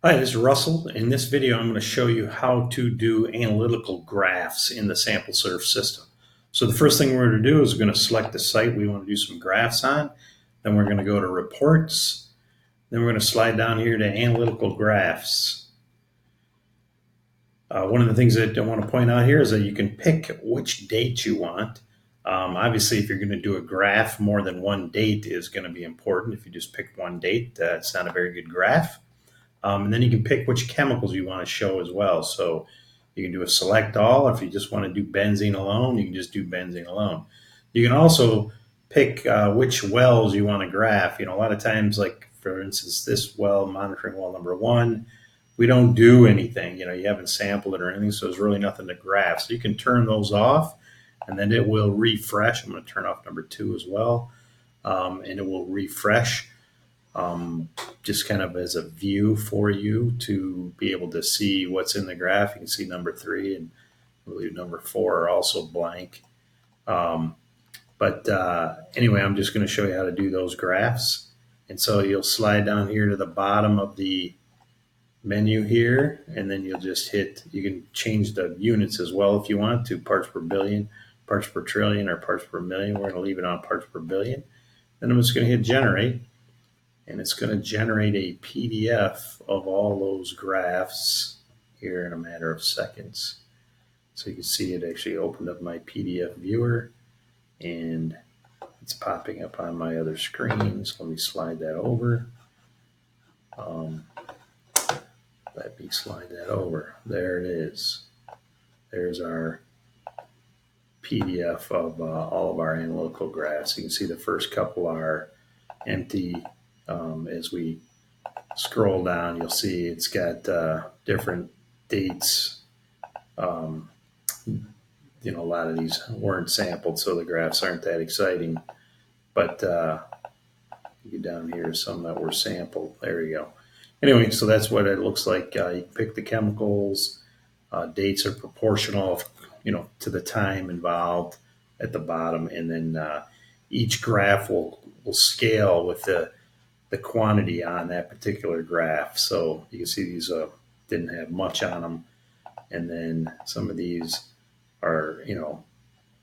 Hi, this is Russell. In this video, I'm going to show you how to do analytical graphs in the SampleServe system. So the first thing we're going to do is we're going to select the site we want to do some graphs on. Then we're going to go to Reports. Then we're going to slide down here to Analytical Graphs. One of the things that I want to point out here is that you can pick which date you want. Obviously, if you're going to do a graph, more than one date is going to be important. If you just pick one date, that's not a very good graph. And then you can pick which chemicals you want to show as well. So you can do a select all. If you just want to do benzene alone, you can just do benzene alone. You can also pick which wells you want to graph. A lot of times, like for instance, this well, monitoring well number 1, we don't do anything. You haven't sampled it or anything, so there's really nothing to graph. So you can turn those off, and then it will refresh. I'm going to turn off number 2 as well, and it will refresh. Just kind of as a view for you to be able to see what's in the graph. You can see number 3 and I believe number 4 are also blank. Anyway, I'm just going to show you how to do those graphs. And so you'll slide down here to the bottom of the menu here, and then you'll just hit, you can change the units as well if you want to, parts per billion, parts per trillion, or parts per million. We're going to leave it on parts per billion. Then I'm just going to hit generate. And it's going to generate a PDF of all those graphs here in a matter of seconds. So you can see it actually opened up my PDF viewer, and it's popping up on my other screen. So let me slide that over. Let me slide that over. There it is. There's our PDF of all of our analytical graphs. You can see the first couple are empty. As we scroll down, you'll see it's got different dates. A lot of these weren't sampled, so the graphs aren't that exciting. But you get down here, some that were sampled. There you go. Anyway, so that's what it looks like. You pick the chemicals. Dates are proportional, to the time involved at the bottom, and then each graph will scale with the quantity on that particular graph. So you can see these didn't have much on them, and then some of these are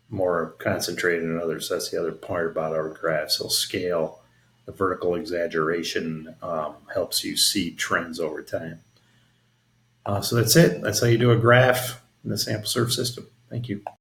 more concentrated than others. That's the other part about our graphs. So scale, the vertical exaggeration helps you see trends over time. So that's it. That's how you do a graph in the SampleServe system. Thank you.